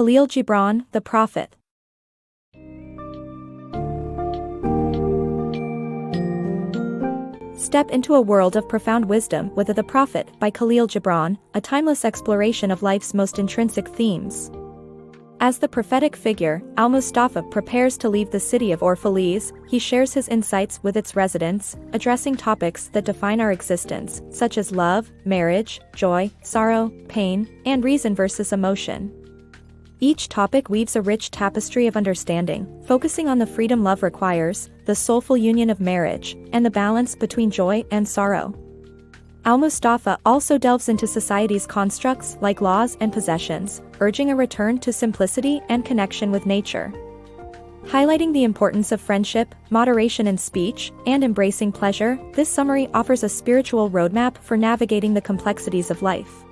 Kahlil Gibran, The Prophet. Step into a world of profound wisdom with The Prophet by Kahlil Gibran, a timeless exploration of life's most intrinsic themes. As the prophetic figure, Al-Mustafa prepares to leave the city of Orphalese, he shares his insights with its residents, addressing topics that define our existence, such as love, marriage, joy, sorrow, pain, and reason versus emotion. Each topic weaves a rich tapestry of understanding, focusing on the freedom love requires, the soulful union of marriage, and the balance between joy and sorrow. Al-Mustafa also delves into society's constructs like laws and possessions, urging a return to simplicity and connection with nature. Highlighting the importance of friendship, moderation in speech, and embracing pleasure, this summary offers a spiritual roadmap for navigating the complexities of life.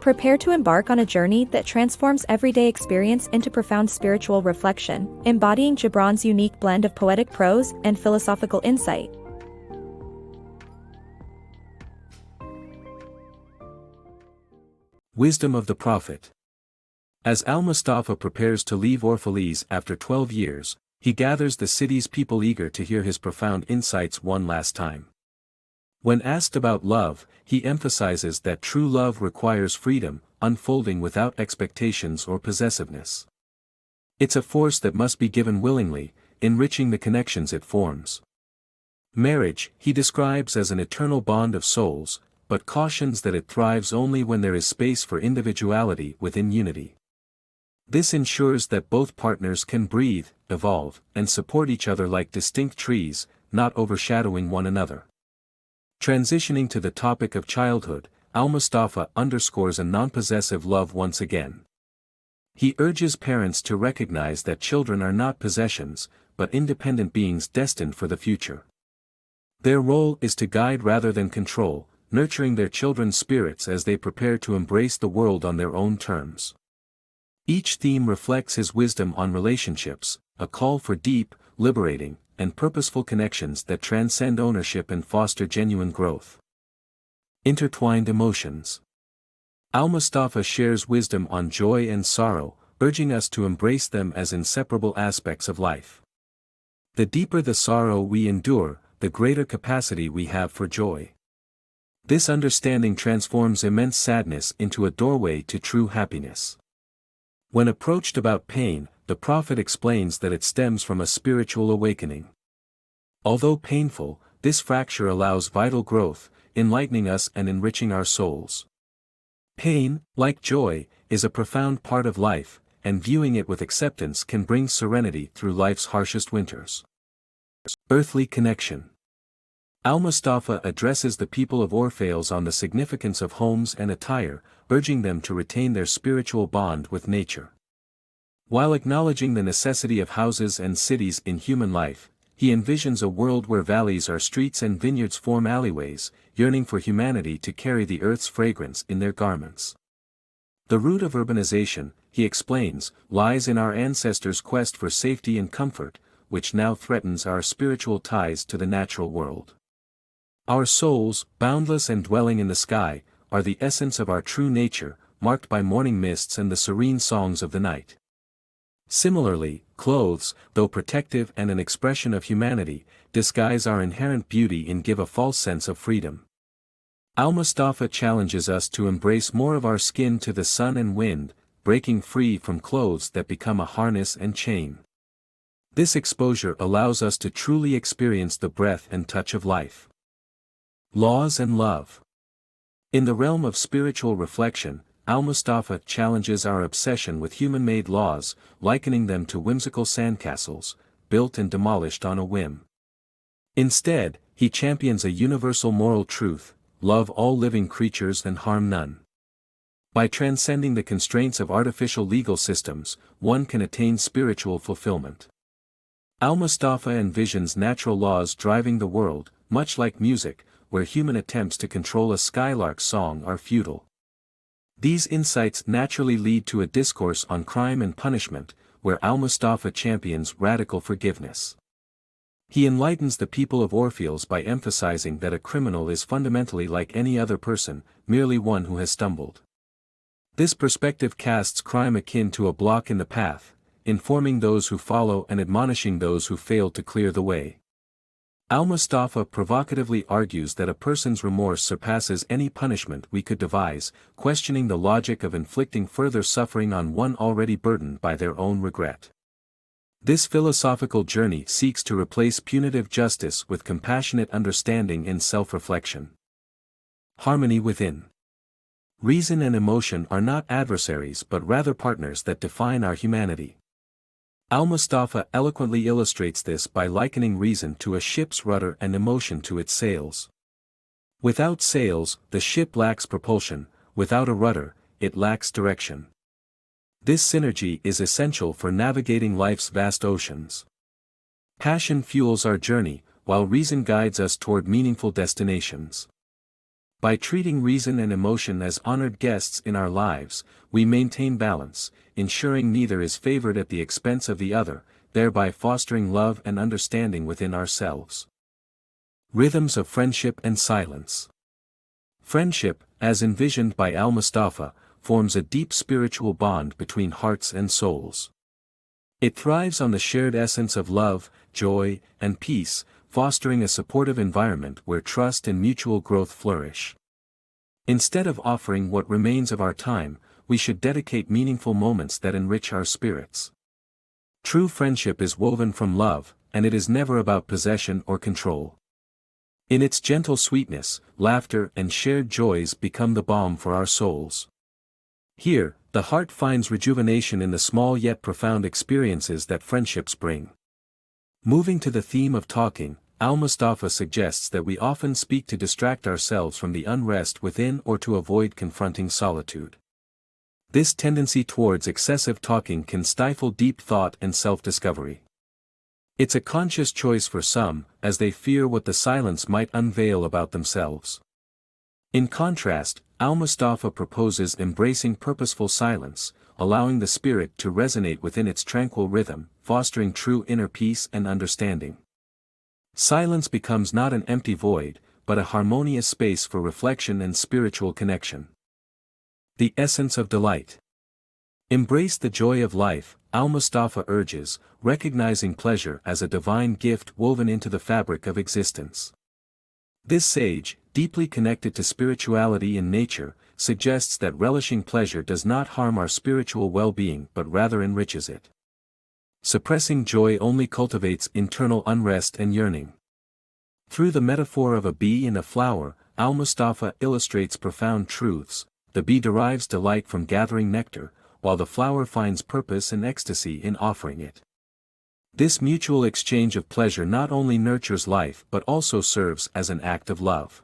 Prepare to embark on a journey that transforms everyday experience into profound spiritual reflection, embodying Gibran's unique blend of poetic prose and philosophical insight. Wisdom of the Prophet. As Al-Mustafa prepares to leave Orphalese after 12 years, he gathers the city's people eager to hear his profound insights one last time. When asked about love, he emphasizes that true love requires freedom, unfolding without expectations or possessiveness. It's a force that must be given willingly, enriching the connections it forms. Marriage, he describes as an eternal bond of souls, but cautions that it thrives only when there is space for individuality within unity. This ensures that both partners can breathe, evolve, and support each other like distinct trees, not overshadowing one another. Transitioning to the topic of childhood, Al-Mustafa underscores a non-possessive love once again. He urges parents to recognize that children are not possessions, but independent beings destined for the future. Their role is to guide rather than control, nurturing their children's spirits as they prepare to embrace the world on their own terms. Each theme reflects his wisdom on relationships, a call for deep, liberating, and purposeful connections that transcend ownership and foster genuine growth. Intertwined Emotions. Al-Mustafa shares wisdom on joy and sorrow, urging us to embrace them as inseparable aspects of life. The deeper the sorrow we endure, the greater capacity we have for joy. This understanding transforms immense sadness into a doorway to true happiness. When approached about pain, the Prophet explains that it stems from a spiritual awakening. Although painful, this fracture allows vital growth, enlightening us and enriching our souls. Pain, like joy, is a profound part of life, and viewing it with acceptance can bring serenity through life's harshest winters. Earthly Connection. Al-Mustafa addresses the people of Orphalese on the significance of homes and attire, urging them to retain their spiritual bond with nature. While acknowledging the necessity of houses and cities in human life, he envisions a world where valleys are streets and vineyards form alleyways, yearning for humanity to carry the earth's fragrance in their garments. The root of urbanization, he explains, lies in our ancestors' quest for safety and comfort, which now threatens our spiritual ties to the natural world. Our souls, boundless and dwelling in the sky, are the essence of our true nature, marked by morning mists and the serene songs of the night. Similarly, clothes, though protective and an expression of humanity, disguise our inherent beauty and give a false sense of freedom. Al-Mustafa challenges us to embrace more of our skin to the sun and wind, breaking free from clothes that become a harness and chain. This exposure allows us to truly experience the breath and touch of life. Laws and Love. In the realm of spiritual reflection, Al-Mustafa challenges our obsession with human-made laws, likening them to whimsical sandcastles, built and demolished on a whim. Instead, he champions a universal moral truth: love all living creatures and harm none. By transcending the constraints of artificial legal systems, one can attain spiritual fulfillment. Al-Mustafa envisions natural laws driving the world, much like music, where human attempts to control a skylark's song are futile. These insights naturally lead to a discourse on crime and punishment, where Al-Mustafa champions radical forgiveness. He enlightens the people of Orphalese by emphasizing that a criminal is fundamentally like any other person, merely one who has stumbled. This perspective casts crime akin to a block in the path, informing those who follow and admonishing those who fail to clear the way. Al-Mustafa provocatively argues that a person's remorse surpasses any punishment we could devise, questioning the logic of inflicting further suffering on one already burdened by their own regret. This philosophical journey seeks to replace punitive justice with compassionate understanding and self-reflection. Harmony within. Reason and emotion are not adversaries but rather partners that define our humanity. Al-Mustafa eloquently illustrates this by likening reason to a ship's rudder and emotion to its sails. Without sails, the ship lacks propulsion; without a rudder, it lacks direction. This synergy is essential for navigating life's vast oceans. Passion fuels our journey, while reason guides us toward meaningful destinations. By treating reason and emotion as honored guests in our lives, we maintain balance, ensuring neither is favored at the expense of the other, thereby fostering love and understanding within ourselves. Rhythms of friendship and silence. Friendship, as envisioned by Al-Mustafa, forms a deep spiritual bond between hearts and souls. It thrives on the shared essence of love, joy, and peace, fostering a supportive environment where trust and mutual growth flourish. Instead of offering what remains of our time, we should dedicate meaningful moments that enrich our spirits. True friendship is woven from love, and it is never about possession or control. In its gentle sweetness, laughter and shared joys become the balm for our souls. Here, the heart finds rejuvenation in the small yet profound experiences that friendships bring. Moving to the theme of talking, Al-Mustafa suggests that we often speak to distract ourselves from the unrest within or to avoid confronting solitude. This tendency towards excessive talking can stifle deep thought and self-discovery. It's a conscious choice for some, as they fear what the silence might unveil about themselves. In contrast, Al-Mustafa proposes embracing purposeful silence, allowing the spirit to resonate within its tranquil rhythm, fostering true inner peace and understanding. Silence becomes not an empty void, but a harmonious space for reflection and spiritual connection. The essence of delight. Embrace the joy of life, Al-Mustafa urges, recognizing pleasure as a divine gift woven into the fabric of existence. This sage, deeply connected to spirituality and nature, suggests that relishing pleasure does not harm our spiritual well-being but rather enriches it. Suppressing joy only cultivates internal unrest and yearning. Through the metaphor of a bee and a flower, Al-Mustafa illustrates profound truths. The bee derives delight from gathering nectar, while the flower finds purpose and ecstasy in offering it. This mutual exchange of pleasure not only nurtures life but also serves as an act of love.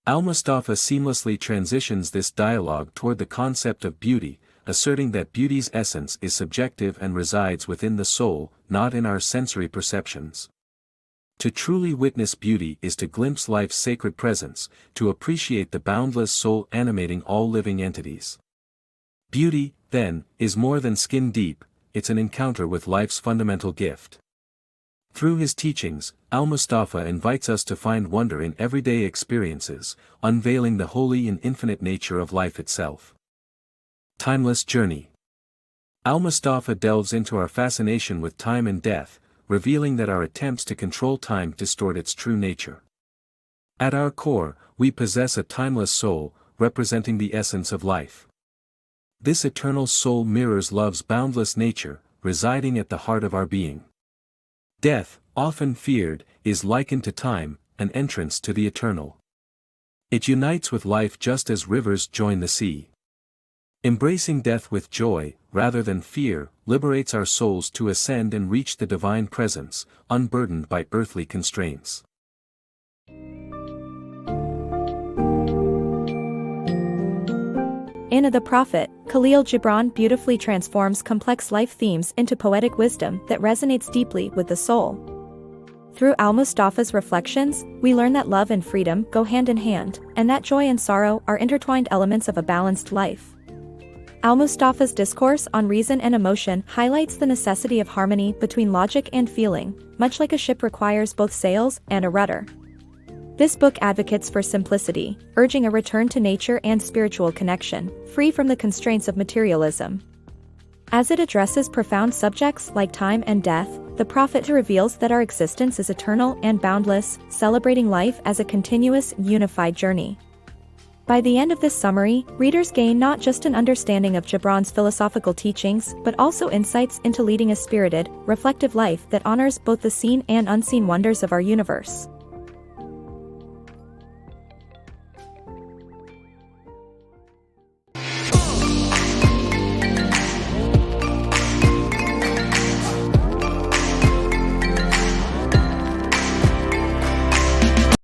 Al-Mustafa seamlessly transitions this dialogue toward the concept of beauty, asserting that beauty's essence is subjective and resides within the soul, not in our sensory perceptions. To truly witness beauty is to glimpse life's sacred presence, to appreciate the boundless soul animating all living entities. Beauty, then, is more than skin deep, it's an encounter with life's fundamental gift. Through his teachings, Al-Mustafa invites us to find wonder in everyday experiences, unveiling the holy and infinite nature of life itself. Timeless journey. Al-Mustafa delves into our fascination with time and death, revealing that our attempts to control time distort its true nature. At our core, we possess a timeless soul, representing the essence of life. This eternal soul mirrors love's boundless nature, residing at the heart of our being. Death, often feared, is likened to time, an entrance to the eternal. It unites with life just as rivers join the sea. Embracing death with joy, rather than fear, liberates our souls to ascend and reach the divine presence, unburdened by earthly constraints. In The Prophet, Kahlil Gibran beautifully transforms complex life themes into poetic wisdom that resonates deeply with the soul. Through Al-Mustafa's reflections, we learn that love and freedom go hand in hand, and that joy and sorrow are intertwined elements of a balanced life. Al-Mustafa's discourse on reason and emotion highlights the necessity of harmony between logic and feeling, much like a ship requires both sails and a rudder. This book advocates for simplicity, urging a return to nature and spiritual connection, free from the constraints of materialism. As it addresses profound subjects like time and death, the prophet reveals that our existence is eternal and boundless, celebrating life as a continuous, unified journey. By the end of this summary, readers gain not just an understanding of Gibran's philosophical teachings, but also insights into leading a spirited, reflective life that honors both the seen and unseen wonders of our universe.